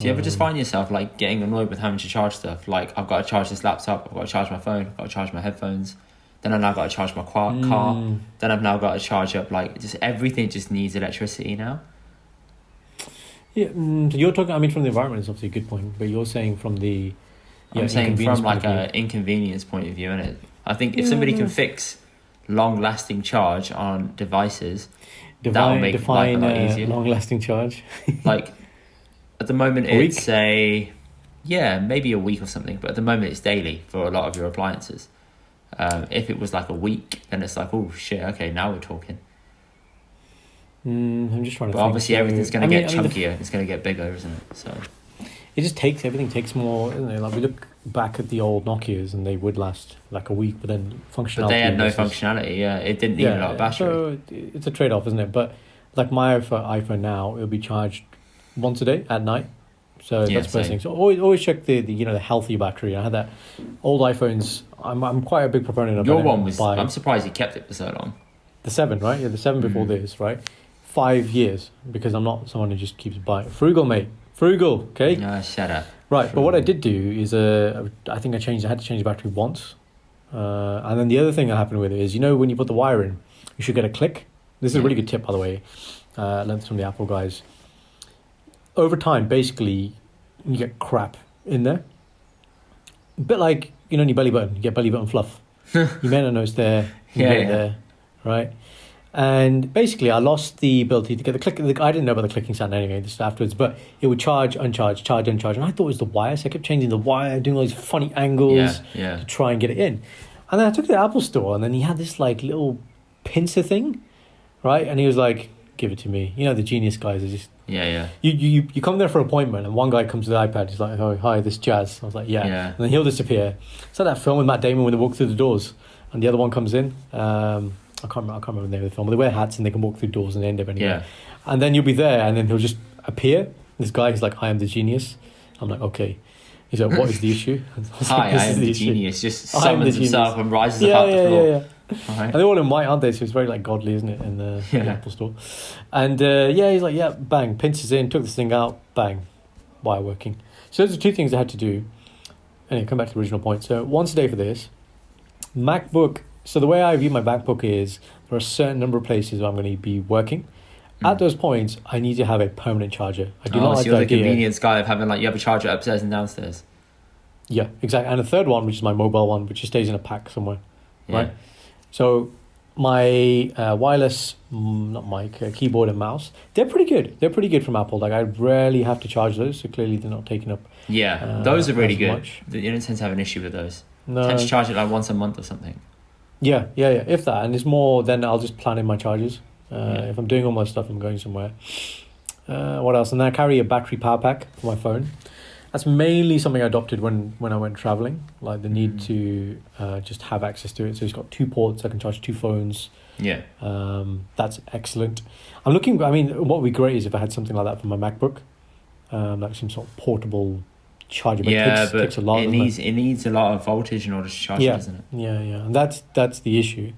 Do you ever just find yourself like getting annoyed with having to charge stuff? Like, I've got to charge this laptop, I've got to charge my phone, I've got to charge my headphones, then I've now got to charge my car, then I've now got to charge up, like, just everything just needs electricity now. Yeah, you're talking. I mean, from the environment is obviously a good point, but you're saying from the. I'm saying from like an inconvenience point of view, innit? I think if somebody can fix long-lasting charge on devices, that'll make life a lot easier. Long-lasting charge. Like, at the moment, it's maybe a week or something, but at the moment it's daily for a lot of your appliances. If it was like a week, then it's like, oh shit, okay, now we're talking. I'm just trying to. But obviously, everything's going to get chunkier. It's going to get bigger, isn't it? So it just everything takes more, isn't it? Like, we look back at the old Nokias, and they would last like a week, but then functionality. But they had no functionality. Yeah, it didn't need a lot of battery. So it's a trade-off, isn't it? But like my iPhone now, it'll be charged once a day at night. So that's the first thing. So always check the the healthy battery. I had that old iPhones. I'm quite a big proponent of your one was. I'm surprised you kept it for so long. The 7, right? Yeah, the 7 before this, right? 5 years, because I'm not someone who just keeps buying. Frugal, mate. Frugal, okay? No, shut up. Right, Frugal. But what I did do is I think I had to change the battery once. And then the other thing that happened with it is, when you put the wire in, you should get a click. This is a really good tip, by the way. I learned this from the Apple guys. Over time, basically, you get crap in there. A bit like, in your belly button, you get belly button fluff. You may not know it's there. There, right? And basically, I lost the ability to get the click. I didn't know about the clicking sound anyway, just afterwards, but it would charge, uncharge, charge, uncharge. And I thought it was the wire, so I kept changing the wire, doing all these funny angles to try and get it in. And then I took it to the Apple store, and then he had this like little pincer thing, right? And he was like, give it to me. The genius guys are just... Yeah. You come there for an appointment, and one guy comes with the iPad, he's like, oh, hi, this Jazz. I was like, yeah. And then he'll disappear. It's like that film with Matt Damon when they walk through the doors, and the other one comes in. I can't remember the name of the film, but they wear hats and they can walk through doors and they end up anywhere. And then you'll be there, and then he'll just appear. This guy, he's like, I am the genius. I'm like, okay. He's like, what is the issue? Hi, I am the genius. Just summons himself and rises up the floor. Yeah. Right. And they're all in white, aren't they? So it's very like godly, isn't it, in the Apple store? And he's like, bang, pinches in, took this thing out, bang, wire working. So those are two things I had to do. Anyway, come back to the original point. So once a day for this. MacBook. So the way I view my MacBook is there are a certain number of places where I'm going to be working. At those points, I need to have a permanent charger. I do not like so you're the convenience guy of having you have a charger upstairs and downstairs. Yeah, exactly. And a third one, which is my mobile one, which just stays in a pack somewhere, right? So my wireless, not mic, keyboard and mouse, they're pretty good. They're pretty good from Apple. Like, I rarely have to charge those, so clearly they're not taking up. Yeah, those are really good. You don't tend to have an issue with those. No. Tend to charge it like once a month or something. Yeah. If that, and it's more, then I'll just plan in my charges. If I'm doing all my stuff, I'm going somewhere. What else? And then I carry a battery power pack for my phone. That's mainly something I adopted when I went traveling, like the need to just have access to it. So it's got 2 ports. I can charge 2 phones. Yeah. That's excellent. What would be great is if I had something like that for my MacBook, like some sort of portable charger. But it takes a lot. It needs a lot of voltage in order to charge it, doesn't it? Yeah. And that's the issue.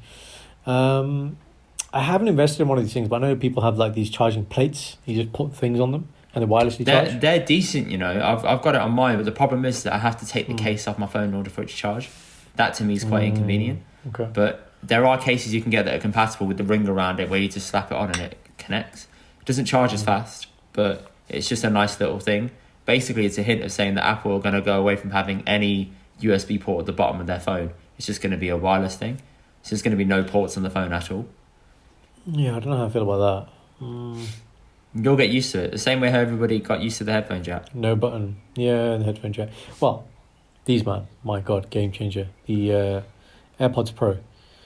I haven't invested in one of these things, but I know people have like these charging plates. You just put things on them and they wirelessly charge. They're decent, I've got it on mine, but the problem is that I have to take the case off my phone in order for it to charge. That to me is quite inconvenient. Okay. But there are cases you can get that are compatible with the ring around it, where you just slap it on and it connects. It doesn't charge as fast, but it's just a nice little thing. Basically, it's a hint of saying that Apple are going to go away from having any USB port at the bottom of their phone. It's just going to be a wireless thing. So there's going to be no ports on the phone at all. Yeah, I don't know how I feel about that. You'll get used to it. The same way how everybody got used to the headphone jack. No button. Yeah, the headphone jack. Well, these, man, my God, game changer. The AirPods Pro.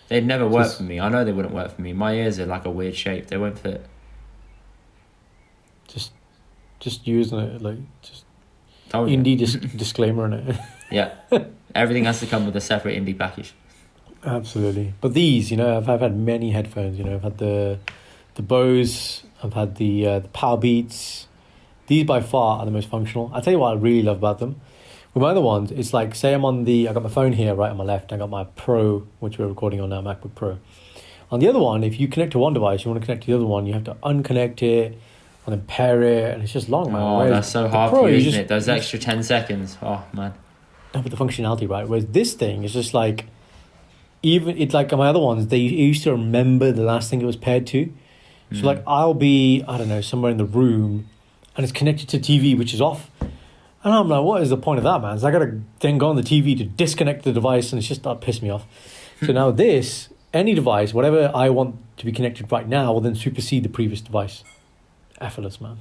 They'd never work for me. I know they wouldn't work for me. My ears are like a weird shape. They won't fit. Just using it, like, just indie disclaimer on it. Yeah. Everything has to come with a separate indie package. Absolutely. But these, I've had many headphones. I've had the Bose, I've had the Power Beats. These by far are the most functional. I'll tell you what I really love about them. With my other ones, it's like, say I got my phone here right on my left, I got my Pro, which we're recording on now, MacBook Pro. On the other one, if you connect to one device, you want to connect to the other one, you have to unconnect it, and then pair it, and it's just long, man. Oh, Whereas that's so the hard Pro, for you, you isn't just- it? Those extra 10 seconds. Oh, man. No, but the functionality, right? Whereas this thing is just like, even it's like my other ones, they used to remember the last thing it was paired to. So like I'll be, I don't know, somewhere in the room and it's connected to TV which is off. And I'm like, what is the point of that, man? So I gotta then go on the TV to disconnect the device and it's just that pissed me off. So now this, any device, whatever I want to be connected right now will then supersede the previous device. Effortless, man.